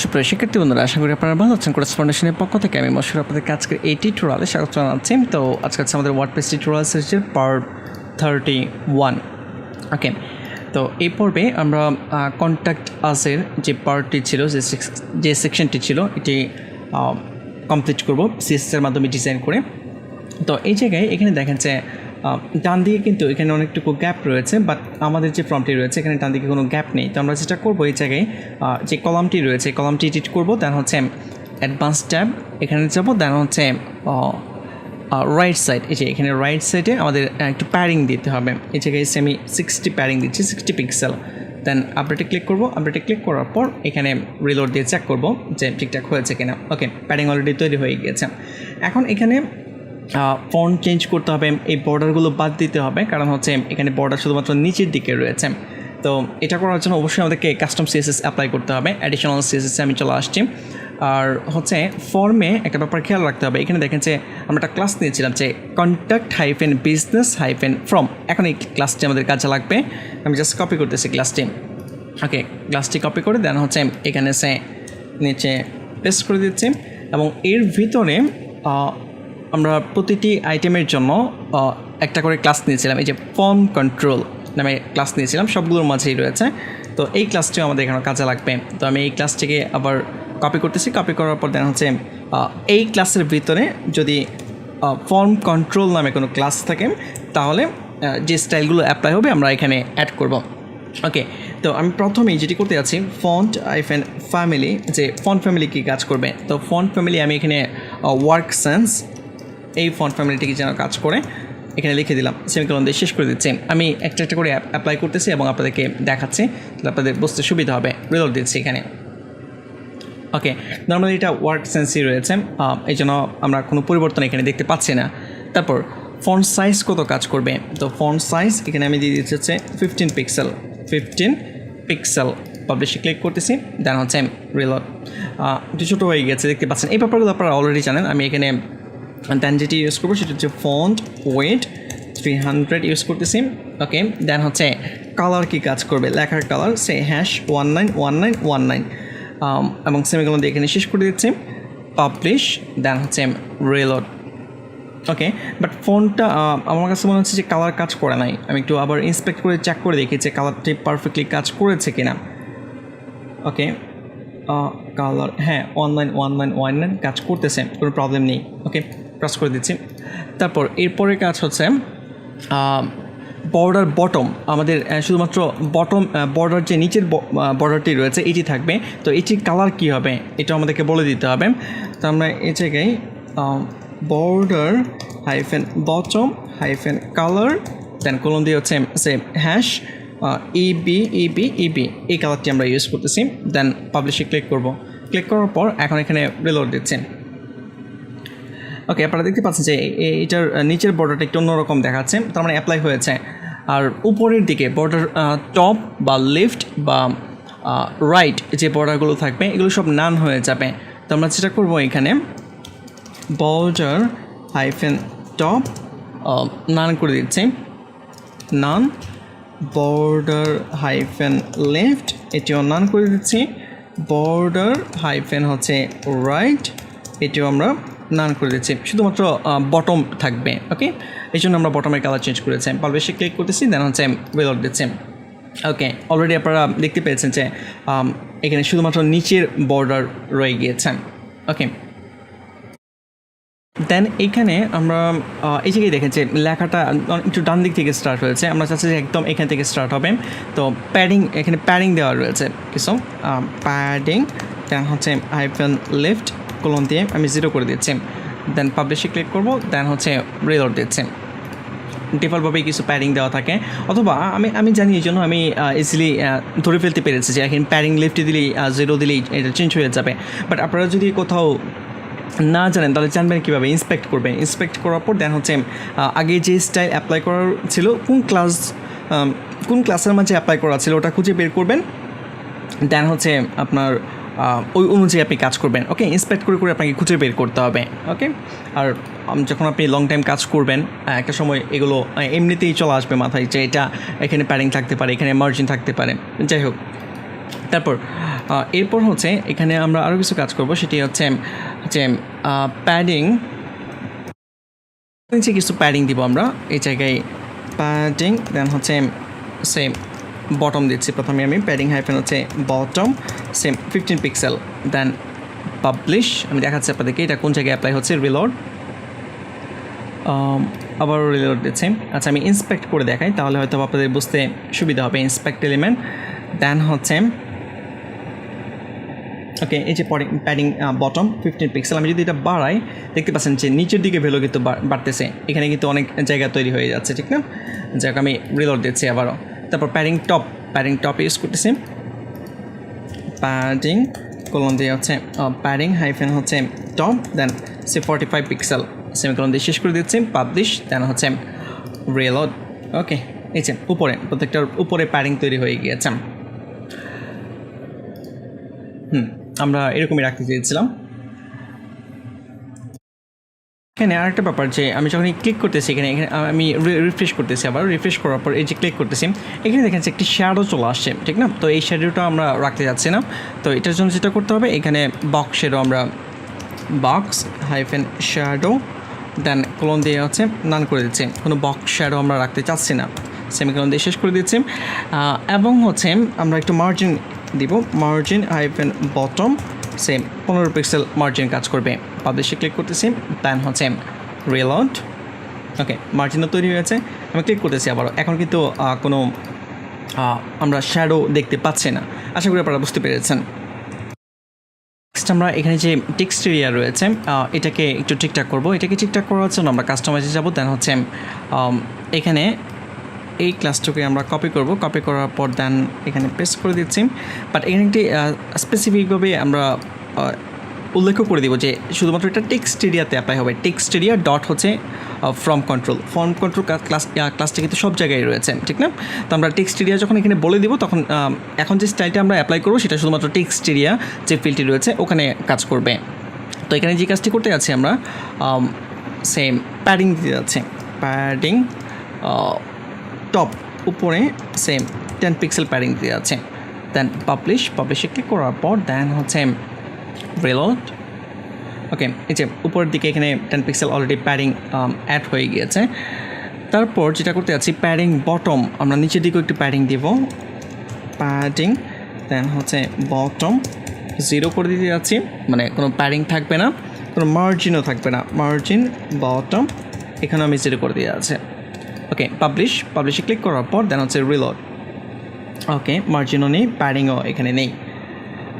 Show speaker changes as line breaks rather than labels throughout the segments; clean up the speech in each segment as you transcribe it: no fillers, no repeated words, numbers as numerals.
সুপ্রিয় শিক্ষার্থী বন্ধুরা, আশা করি আপনারা ভালো আছেন। কোর্স ফাউন্ডেশনের পক্ষ থেকে আমি মশহুর আপনাদের আজকের এই টিউটোরিয়ালে স্বাগত জানাচ্ছি। তো আজকে হচ্ছে আমাদের ওয়ার্ডপ্রেস টিউটোরিয়াল সিরিজের পার্ট 31। ওকে, তো এই পর্বে আমরা কন্ট্যাক্ট আসের যে পার্টটি ছিল, যে সেকশনটি ছিল, এটি কমপ্লিট করব সিএসএস এর মাধ্যমে ডিজাইন করে। তো এই জায়গায় এখানে দেখেন যে ডান দিকে কিন্তু এখানে অনেকটুকু গ্যাপ রয়েছে, বাট আমাদের যে ফর্মটি রয়েছে এখানে ডান দিকে কোনো গ্যাপ নেই। তো আমরা যেটা করবো, এই জায়গায় যে কলামটি রয়েছে এই কলামটি এডিট করবো, দেন হচ্ছে অ্যাডভান্স ট্যাব এখানে যাবো, দেন হচ্ছে রাইট সাইড, এই যে এখানে রাইট সাইডে আমাদের একটু প্যাডিং দিতে হবে। এই জায়গায় আমি 60 প্যাডিং দিচ্ছি, 60 পিক্সেল। দেন আপডেটে ক্লিক করবো, আপডেটে ক্লিক করার পর এখানে রিলোড দিয়ে চেক করবো যে ঠিকঠাক হয়েছে কিনা। ওকে, প্যাডিং অলরেডি তৈরি হয়ে গিয়েছে। এখন এখানে ফন্ট চেঞ্জ করতে হবে, এই বর্ডারগুলো বাদ দিতে হবে, কারণ হচ্ছে এখানে বর্ডার শুধুমাত্র নিচের দিকে রয়েছে। তো এটা করার জন্য অবশ্যই আমাদেরকে কাস্টম সিএসএস অ্যাপ্লাই করতে হবে। অ্যাডিশনাল সিএসএসে আমি চলে আসছি। আর হচ্ছে ফর্মে একটা ব্যাপার খেয়াল রাখতে হবে। এখানে দেখেন যে আমরা একটা ক্লাস নিয়েছিলাম যে contact-business-from। এখন এই ক্লাসটি আমাদের কাজে লাগবে। আমি জাস্ট কপি করতেছি ক্লাসটি। ওকে, ক্লাসটি কপি করে দেন হচ্ছে এখানে সে নিচে পেস্ট করে দিচ্ছি, এবং এর ভিতরে আমরা প্রতিটি আইটেমের জন্য একটা করে ক্লাস নিয়েছিলাম। এই যে ফর্ম কন্ট্রোল নামে ক্লাস নিয়েছিলাম, সবগুলোর মাঝেই রয়েছে। তো এই ক্লাসটিও আমাদের এখানে কাজে লাগবে। তো আমি এই ক্লাসটিকে আবার কপি করতেছি। কপি করার পর দেন হচ্ছে এই ক্লাসের ভিতরে যদি ফর্ম কন্ট্রোল নামে কোনো ক্লাস থাকে, তাহলে যে স্টাইলগুলো অ্যাপ্লাই হবে আমরা এখানে অ্যাড করব। ওকে, তো আমি প্রথমেই যেটি করতে যাচ্ছি, ফন্ট ফ্যামিলি, যে ফন্ট ফ্যামিলি কী কাজ করবে। তো ফন্ট ফ্যামিলি আমি এখানে ওয়ার্ক সেন্স, এই ফন্ট ফ্যামিলিটিকে যেন কাজ করে এখানে লিখে দিলাম, সেমিকোলন দিয়ে শেষ করে দিচ্ছি। আমি একটা একটা করে অ্যাপ্লাই করতেছি এবং আপনাদেরকে দেখাচ্ছি, তাহলে আপনাদের বুঝতে সুবিধা হবে। রিলোড দিচ্ছি এখানে। ওকে, নর্মালি এটা ওয়ার্ক সেন্সই রয়েছে, এই জন্য আমরা কোনো পরিবর্তন এখানে দেখতে পাচ্ছি না। তারপর ফন্ট সাইজ কত কাজ করবে, তো ফন্ট সাইজ এখানে আমি দিয়ে দিচ্ছি হচ্ছে 15 পিক্সেল। 15 পিক্সেল পাবলিশে ক্লিক করতেছি, দেন হচ্ছে রিলোড। একটু ছোটো হয়ে গেছে দেখতে পাচ্ছেন। এই ব্যাপারগুলো আপনারা অলরেডি জানেন। আমি এখানে দেন যেটি ইউজ করবো সেটা হচ্ছে ফন্ট ওয়েট 300 ইউজ করতেছি। ওকে, দেন হচ্ছে কালার কি কাজ করবে, লেখার কালার সে #191919 এবং সেমিকোলন দিয়ে এখানে শেষ করে দিচ্ছি, পাবলিশ, দেন হচ্ছে রিলোড। ওকে, বাট ফোনটা আমার কাছে মনে হচ্ছে যে কালার কাজ করে নাই। আমি একটু আবার ইন্সপেক্ট করে চেক করে দেখি যে কালারটি পারফেক্টলি কাজ করেছে কিনা। ওকে, কালার হ্যাঁ 191919 কাজ করতেছে, কোনো প্রবলেম নেই। ওকে, ক্রস করে দিচ্ছি। তারপর এরপরে কাজ হচ্ছে বর্ডার বটম, আমাদের শুধুমাত্র বটম বর্ডার, যে নিচের বর্ডারটি রয়েছে এটি থাকবে। তো এটির কালার কী হবে এটা আমাদেরকে বলে দিতে হবে। তো আমরা এই জায়গায় border bottom colour, then colon দিয়ে হচ্ছে EB এই কালারটি আমরা ইউজ করতেছি। দেন পাবলিশে ক্লিক করব। ক্লিক করার পর এখন এখানে রিলোড দিচ্ছেন। ওকে, আপনারা দেখতে পাচ্ছেন যে এটার নিচের বর্ডারটা একটু অন্যরকম দেখাচ্ছে, তার মানে অ্যাপ্লাই হয়েছে। আর উপরের দিকে বর্ডার টপ বা লেফট বা রাইট যে বর্ডারগুলো থাকবে এগুলো সব নান হয়ে যাবে। তো আমরা যেটা করবো, এখানে বর্ডার টপ নান করে দিচ্ছি, নান, বর্ডার লেফট এটিও নান করে দিচ্ছি, বর্ডার হচ্ছে রাইট এটিও আমরা নান করে দিচ্ছি, শুধুমাত্র বটম থাকবে। ওকে, এই জন্য আমরা বটমের কালার চেঞ্জ করেছি। পাবলিশে ক্লিক করতেছি, দেন হচ্ছে রিলোড দিচ্ছি। ওকে, অলরেডি আপনারা দেখতে পেয়েছেন যে এখানে শুধুমাত্র নিচের বর্ডার রয়ে গিয়েছে। ওকে, দেন এইখানে আমরা এই জায়গায় দেখেন যে লেখাটা একটু ডান দিক থেকে স্টার্ট হয়েছে, আমরা চাচ্ছি যে একদম এখান থেকে স্টার্ট হবে। তো প্যাডিং, এখানে প্যাডিং দেওয়া রয়েছে কিছু, প্যাডিং, দেন হচ্ছে লেফট কোলন দিয়ে আমি 0 করে দিচ্ছি। দেন পাবলিশে ক্লিক করব, দেন হচ্ছে রিলোড দিচ্ছি। ডিফল্টভাবেই কিছু প্যাডিং দেওয়া থাকে, অথবা আমি জানি এই জন্য আমি ইজিলি ধরে ফেলতে পেরেছি যে এখন প্যাডিং লেফটে দিলেই 0 দিলেই এটা চেঞ্জ হয়ে যাবে। বাট আপনারা যদি কোথাও না জানেন তাহলে জানবেন কীভাবে ইন্সপেক্ট করবেন। ইন্সপেক্ট করার পর দেন হচ্ছে আগে যে স্টাইল অ্যাপ্লাই করার ছিল, কোন ক্লাসের মাঝে অ্যাপ্লাই করা ছিল ওটা খুঁজে বের করবেন, দেন হচ্ছে আপনার ওই অনুযায়ী আপনি কাজ করবেন। ওকে, ইন্সপেক্ট করে আপনাকে খুঁজে বের করতে হবে। ওকে, আর যখন আপনি লং টাইম কাজ করবেন একটা সময় এগুলো এমনিতেই চলে আসবে মাথায় যে এটা এখানে প্যাডিং থাকতে পারে, এখানে মার্জিন থাকতে পারে, যাই হোক। তারপর এরপর হচ্ছে এখানে আমরা আরও কিছু কাজ করব, সেটি হচ্ছে যে প্যাডিং, নিচে কিছু প্যাডিং দিব আমরা এই জায়গায় প্যাডিং, দেন হচ্ছে সেম বটম দিচ্ছি প্রথমে আমি প্যাডিং হাইফেন হচ্ছে বটম সেম 15 পিক্সেল, দেন পাবলিশ। আমি দেখাচ্ছি আপনাদেরকে এটা কোন জায়গায় অ্যাপ্লাই হচ্ছে, রিলোড, আবারও রিলোড দিচ্ছি। আচ্ছা আমি ইন্সপেক্ট করে দেখাই তাহলে হয়তো আপনাদের বুঝতে সুবিধা হবে। ইন্সপেক্ট এলিমেন্ট, দেন হচ্ছে ওকে এই যে প্যাডিং বটম 15 পিক্সেল। আমি যদি এটা বাড়াই দেখতে পাচ্ছেন যে নিচের দিকে ভ্যালু কিন্তু বাড়তেছে, এখানে কিন্তু অনেক জায়গা তৈরি হয়ে যাচ্ছে, ঠিক না? যাক আমি রিলোড দিচ্ছি আবারও। তারপর প্যাডিং টপ ইউজ করতেছি, প্যাডিং কোলন দিয়ে হচ্ছে প্যাডিং হাইফেন হচ্ছে টপ, দেন 45 পিক্সেল সেমিকোলন দিয়ে শেষ করে দিচ্ছি, পাবলিশ, দেন হচ্ছে রিলোড। ওকে এই যে উপরে প্রত্যেকটার উপরে প্যাডিং তৈরি হয়ে গিয়েছে। আমরা এরকমই রাখতে চেয়েছিলাম। এখানে আরেকটা ব্যাপার যে আমি যখন ক্লিক করতেছি এখানে আমি রিফ্রেশ করতেছি, আবার রিফ্রেশ করার পর এই যে ক্লিক করতেছি এখানে দেখেন একটি শ্যাডো চলে আসছে, ঠিক না? তো এই শ্যাডোটা আমরা রাখতে যাচ্ছি না। তো এটার জন্য যেটা করতে হবে এখানে বক্স শ্যাডো, আমরা box hyphen shadow then colon দিয়ে হচ্ছে নান করে দিচ্ছি, কোনো বক্স শ্যাডো আমরা রাখতে চাচ্ছি না, সেমিকোলন দিয়ে শেষ করে দিচ্ছি। এবং হচ্ছে আমরা একটু মার্জিন দিব, margin hyphen bottom same 15 pixel margin কাজ করবে। পাবলিশে ক্লিক করতেছি, দেন হচ্ছে রিলোড। ওকে মার্জিনও তৈরি হয়েছে, আমি ক্লিক করতেছি আবারও। এখন কিন্তু কোনো আমরা শ্যাডো দেখতে পাচ্ছি না, আশা করি আপনারা বুঝতে পেরেছেন। নেক্সট আমরা এখানে যে টেক্সট এরিয়া রয়েছে এটাকে একটু ঠিকঠাক করব। এটাকে ঠিকঠাক করার জন্য আমরা কাস্টমাইজে যাব, দেন হচ্ছে এখানে এই ক্লাসটাকে আমরা কপি করব, কপি করার পর দেন এখানে পেস্ট করে দিচ্ছি। বাট এখানে একটি স্পেসিফিকভাবে আমরা উল্লেখ করে দিব যে শুধুমাত্র এটা টেক্সট এরিয়াতে অ্যাপ্লাই হবে। টেক্সট এরিয়া ডট হচ্ছে ফর্ম কন্ট্রোল ক্লাসটা কিন্তু সব জায়গায় রয়েছে, ঠিক না? তো আমরা টেক্সট এরিয়া যখন এখানে বলে দিব তখন এখন যে স্টাইলটা আমরা অ্যাপ্লাই করবো সেটা শুধুমাত্র টেক্সট এরিয়া যে ফিল্ডটি রয়েছে ওখানে কাজ করবে। তো এখানে যে কাজটি করতে যাচ্ছি আমরা সেম প্যাডিং দিতে যাচ্ছি, প্যাডিং টপ উপরে সেম 10 পিক্সেল প্যাডিং দিতে যাচ্ছে, দেন পাবলিশে ক্লিক করার পর দেন হচ্ছে রিলোড। ওকে এই যে উপরের দিকে এখানে 10 পিক্সেল অলরেডি প্যাডিং অ্যাড হয়ে গিয়েছে। তারপর যেটা করতে যাচ্ছি প্যাডিং বটম, আমরা নিচের দিকেও একটু প্যাডিং দিব, প্যাডিং দেন হচ্ছে বটম 0 করে দিতে যাচ্ছি, মানে কোনো প্যাডিং থাকবে না, কোনো মার্জিনও থাকবে না, মার্জিন বটম এখানে আমি 0 করে দিয়ে যাচ্ছি। ওকে পাবলিশে ক্লিক করার পর দেন হচ্ছে রিলোড। ওকে মার্জিনও নেই, প্যাডিংও এখানে নেই।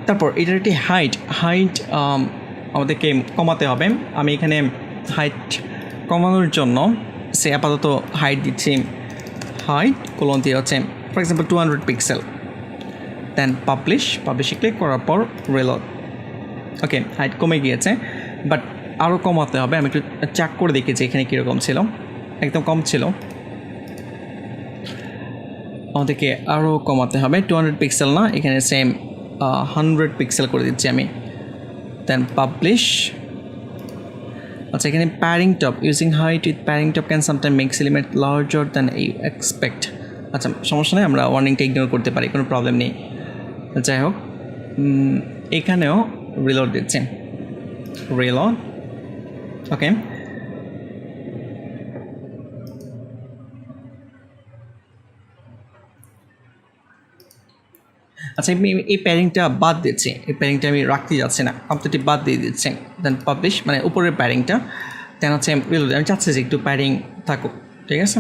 তারপর এটার একটি হাইট আমাদেরকে কমাতে হবে। আমি এখানে হাইট কমানোর জন্য সে আপাতত হাইট দিচ্ছি, হাইট কোলন দিয়ে হচ্ছে ফর এক্সাম্পল 200 পিক্সেল, দেন পাবলিশে ক্লিক করার পর রিলোড। ওকে হাইট কমে গিয়েছে, বাট আরও কমাতে হবে। আমি একটু চেক করে দেখেছি এখানে কীরকম ছিল, একদম কম ছিল, আমাদেরকে আরও কমাতে হবে। 200 পিক্সেল না, এখানে সেম 100 পিক্সেল করে দিচ্ছি আমি, দেন পাবলিশ। আচ্ছা এখানে padding top using height with padding top can sometime makes element larger than you expect. আচ্ছা সমস্যা নেই, আমরা ওয়ার্নিংটা ইগনোর করতে পারি, কোনো প্রবলেম নেই। যাই হোক এখানেও রিলোড দিচ্ছি, রিলোড। ওকে আচ্ছা আমি এই প্যাডিংটা বাদ দিচ্ছি, এই প্যাডিংটা আমি রাখতে যাচ্ছি না, কমপ্লিটলি বাদ দিয়ে দিচ্ছি, দেন পাবলিশ, মানে উপরের প্যাডিংটা দেন হচ্ছে আমি চাচ্ছি যে একটু প্যাডিং থাকুক, ঠিক আছে?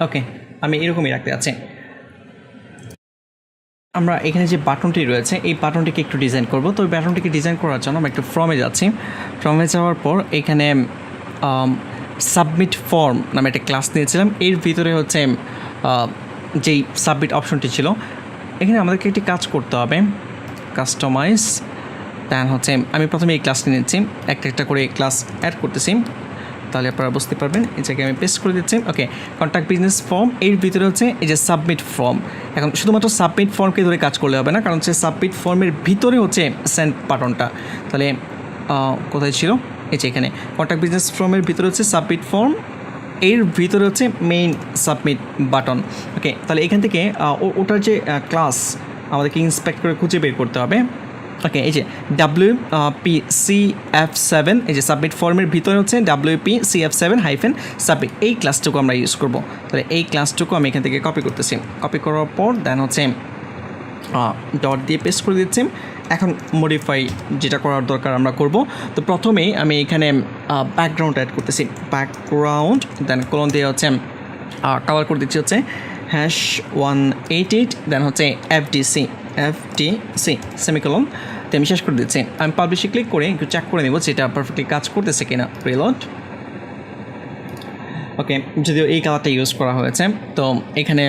ওকে আমি এরকমই রাখতে যাচ্ছি। আমরা এখানে যে বাটনটি রয়েছে এই বাটনটিকে একটু ডিজাইন করব। তো ওই বাটনটিকে ডিজাইন করার জন্য আমরা একটু ফর্মে যাচ্ছি, ফর্মে যাওয়ার পর এখানে সাবমিট ফর্ম নামে একটা ক্লাস নিয়েছিলাম, এর ভিতরে হচ্ছে যেই সাবমিট অপশনটি ছিল এখানে আমাদেরকে একটি কাজ করতে হবে, কাস্টমাইজ, দেন হচ্ছে আমি প্রথমে এই ক্লাসটি নিচ্ছি, একটা করে ক্লাস অ্যাড করতেছি, তাহলে আপনারা বুঝতে পারবেন। এই জায়গায় আমি পেস্ট করে দিচ্ছি। ওকে কন্ট্যাক্ট বিজনেস ফর্ম, এর ভিতরে হচ্ছে এই যে সাবমিট ফর্ম। এখন শুধুমাত্র সাবমিট ফর্মকে ধরে কাজ করলে হবে না, কারণ হচ্ছে সাবমিট ফর্মের ভিতরে হচ্ছে সেন্ড বাটনটা। তাহলে কোথায় ছিল, এই যে এখানে কন্ট্যাক্ট বিজনেস ফর্মের ভিতরে হচ্ছে সাবমিট ফর্ম, এর ভিতরে হচ্ছে মেইন সাবমিট বাটন। ওকে তাহলে এখান থেকে ওটার যে ক্লাস আমাদেরকে ইন্সপেক্ট করে খুঁজে বের করতে হবে। ওকে, এই যে WPCF7 এই যে সাবমিট ফর্মের ভিতরে হচ্ছে WPCF7-সাবমিট এই ক্লাসটুকু আমরা ইউজ করব। তাহলে এই ক্লাসটুকু আমি এখান থেকে কপি করতেছি। কপি করার পর দেন হচ্ছে ডট দিয়ে পেস্ট করে দিচ্ছি। এখন মডিফাই যেটা করার দরকার আমরা করব। তো প্রথমেই আমি এখানে ব্যাকগ্রাউন্ড অ্যাড করতেছি, ব্যাকগ্রাউন্ড দেন কোলন দিয়ে হচ্ছে কালার করে দিচ্ছি হচ্ছে #188 দেন হচ্ছে FDC সেমিকোলন তো আমি শেষ করে দিচ্ছি। আমি পাবলিশে ক্লিক করে একটু চেক করে নেব যেটা পারফেক্টলি কাজ করতেছে কিনা। রিলোড। ওকে, যদিও এই কালারটা ইউজ করা হয়েছে তো এখানে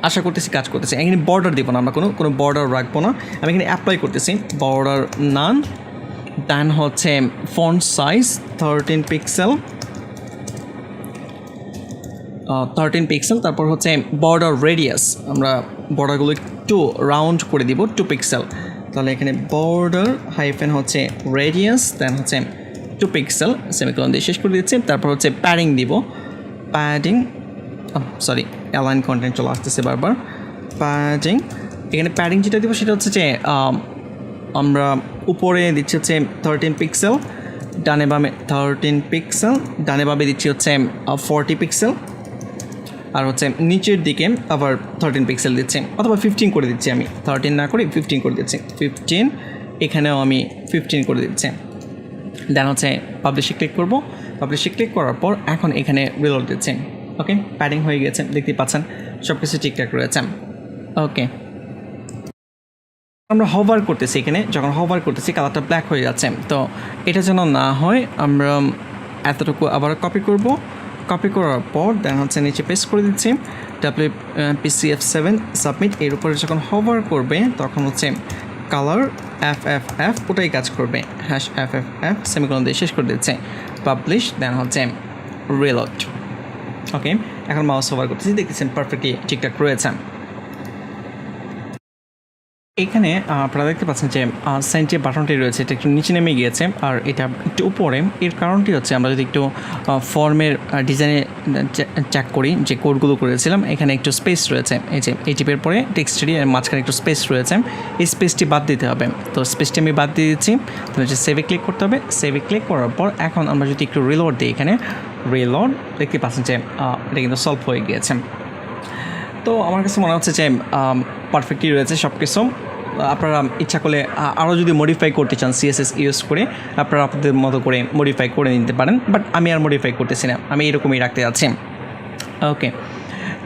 আশা করতেছি কাজ করতেছে। এখানে বর্ডার দিব না, আমরা কোনো বর্ডার রাখবো না। আমি এখানে অ্যাপ্লাই করতেছি, বর্ডার নান, দেন হচ্ছে ফন্ট সাইজ 13 পিক্সেল, তারপর হচ্ছে বর্ডার রেডিয়াস, আমরা বর্ডারগুলো একটু রাউন্ড করে দিব 2 পিক্সেল। তাহলে এখানে বর্ডার হাইফেন হচ্ছে রেডিয়াস দেন হচ্ছে 2 পিক্সেল সেমিকোলন দিয়ে শেষ করে দিচ্ছি। তারপর হচ্ছে প্যাডিং দিব, প্যাডিং সরি অ্যালাইন কন্টেন্ট চলে আসতেছে বারবার। প্যাডিং, এখানে প্যাডিং যেটা দিব সেটা হচ্ছে যে আমরা উপরে দিচ্ছি হচ্ছে 13 পিক্সেল, ডানে বামে 13 পিক্সেল, ডানে বামে দিচ্ছি হচ্ছে 40 পিক্সেল, আর হচ্ছে নিচের দিকে আবার 13 পিক্সেল দিচ্ছি, অথবা 15 করে দিচ্ছি। আমি 13 না করে 15 করে দিচ্ছি, 15 এখানেও আমি 15 করে দিচ্ছি। দেন হচ্ছে পাবলিশে ক্লিক করব। পাবলিশে ক্লিক করার পর এখন এখানে রিলোড দিচ্ছি। ওকে, প্যাডিং হয়ে গেছে, দেখতে পাচ্ছেন সব কিছু ঠিকঠাক রয়েছে। ওকে, আমরা হভার করতেছি, এখানে যখন হভার করতেছি কালারটা ব্ল্যাক হয়ে যাচ্ছে। তো এটা যেন না হয় আমরা এতটুকু আবার কপি করব। কপি করার পর দেন হচ্ছে নিচে পেস্ট করে দিচ্ছি WPCF7 সাবমিট। এর উপরে যখন হভার করবে তখন হচ্ছে কালার FFF ওটাই কাজ করবে, #FFF সেমিকোলন দিয়ে শেষ করে দিচ্ছে। পাবলিশ দেন হচ্ছে রিলোড। ওকে, এখন মাউস হভার করতেছি, দেখতেছেন পারফেক্টলি ঠিকঠাক রয়েছে। এখানে আপনারা দেখতে পাচ্ছেন যে সেন্ড যে বাটনটি রয়েছে এটা একটু নিচে নেমে গিয়েছে আর এটা একটু উপরে। এর কারণটি হচ্ছে আমরা যদি একটু ফর্মের ডিজাইনে চেক করি যে কোডগুলো করেছিলাম, এখানে একটু স্পেস রয়েছে, এই যে এই টিপের পরে টেক্সটটি এর মাঝখানে একটু স্পেস রয়েছে, এই স্পেসটি বাদ দিতে হবে। তো স্পেসটি আমি বাদ দিয়ে দিচ্ছি। তো হচ্ছে সেভে ক্লিক করতে হবে। সেভে ক্লিক করার পর এখন আমরা যদি একটু রিলোড দিই, এখানে রিলোড দেখতে পাচ্ছেন যে এটা কিন্তু সলভ হয়ে গিয়েছে। তো আমার কাছে মনে হচ্ছে যে পারফেক্টলি রয়েছে সব কিছু। আপনারা ইচ্ছা করলে আরও যদি মডিফাই করতে চান CSS ইউজ করে আপনারা আপনাদের মতো করে মডিফাই করে নিতে পারেন, বাট আমি আর মডিফাই করতেছি না, আমি এরকমই রাখতে যাচ্ছি। ওকে,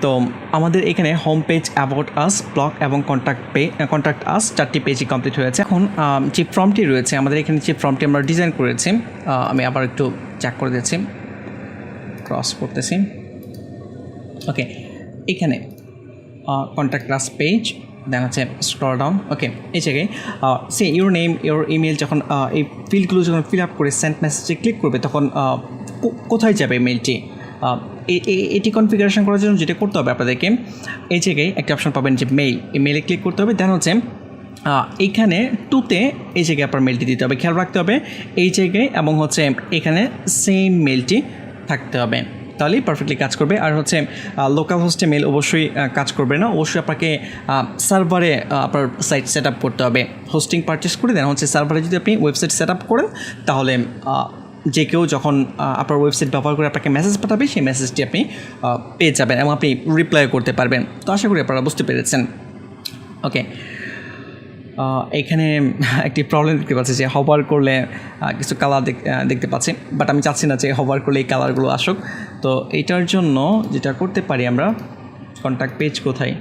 তো আমাদের এখানে home page, about us, blog এবং কন্ট্যাক্ট আস 4টি পেজই কমপ্লিট হয়েছে। এখন যে ফর্মটি রয়েছে আমাদের এখানে, যে ফর্মটি আমরা ডিজাইন করেছি, আমি আবার একটু চেক করে দিচ্ছি, ক্রস করতেছি। ওকে, এখানে কন্ট্যাক্ট আস পেজ, দেন হচ্ছে স্ক্রল ডাউন। ওকে, এই জায়গায় say your name, your email, যখন এই ফিল্ডগুলো যখন ফিল আপ করে সেন্ড মেসেজে ক্লিক করবে তখন কোথায় যাবে মেলটি, এটি কনফিগারেশন করার জন্য যেটা করতে হবে আপনাদেরকে, এই জায়গায় একটা অপশন পাবেন যে মেইল, এই মেইলে ক্লিক করতে হবে। দেন হচ্ছে এইখানে টুতে এই জায়গায় আপনার মেলটি দিতে হবে, খেয়াল রাখতে হবে এই জায়গায়, এবং হচ্ছে এখানে সেম মেলটি থাকতে হবে, তাহলেই পারফেক্টলি কাজ করবে। আর হচ্ছে লোকাল হোস্টে মেল অবশ্যই কাজ করবে না, অবশ্যই আপনাকে সার্ভারে আপনার সাইট সেট আপ করতে হবে, হোস্টিং পারচেস করে দেন হচ্ছে সার্ভারে যদি আপনি ওয়েবসাইট সেট আপ করেন তাহলে যে কেউ যখন আপনার ওয়েবসাইট ব্যবহার করে আপনাকে মেসেজ পাঠাবে সেই মেসেজটি আপনি পেয়ে যাবেন এবং আপনি রিপ্লাই করতে পারবেন। তো আশা করি আপনারা বুঝতে পেরেছেন। ওকে, এখানে একটি প্রবলেম দেখতে পাচ্ছি যে হভার করলে কিছু কালার দেখতে পাচ্ছি, বাট আমি চাচ্ছি না যে হভার করলে এই কালারগুলো আসুক। তো এইটার জন্য যেটা করতে পারি আমরা, কন্ট্যাক্ট পেজ কোথায়,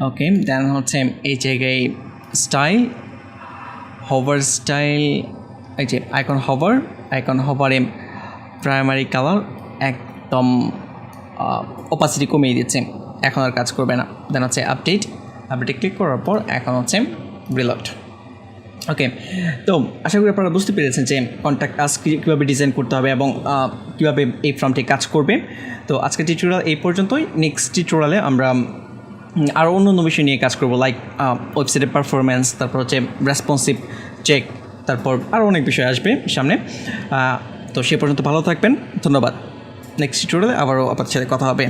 ওকে, দেন হচ্ছে এই জায়গায় স্টাইল, হভার স্টাইল, এই যে আইকন হভারে প্রাইমারি কালার একদম অপাসিটি কমিয়ে দিচ্ছে, এখন আর কাজ করবে না। দেন হচ্ছে আপডেটে ক্লিক করার পর এখন হচ্ছে রিলোড। ওকে, তো আশা করি আপনারা বুঝতে পেরেছেন যে কন্ট্যাক্ট আস কীভাবে ডিজাইন করতে হবে এবং কীভাবে এই ফর্মটি কাজ করবে। তো আজকের টিউটোরিয়াল এই পর্যন্তই। নেক্সট টিউটোরিয়ালে আমরা আরও অন্য বিষয় নিয়ে কাজ করবো, লাইক ওয়েবসাইটের পারফরমেন্স, তারপর হচ্ছে রেসপন্সিভ চেক, তারপর আরও অনেক বিষয় আসবে সামনে। তো সে পর্যন্ত ভালো থাকবেন, ধন্যবাদ। নেক্সট টিউটোরিয়ালে আবারও আপনার সাথে কথা হবে।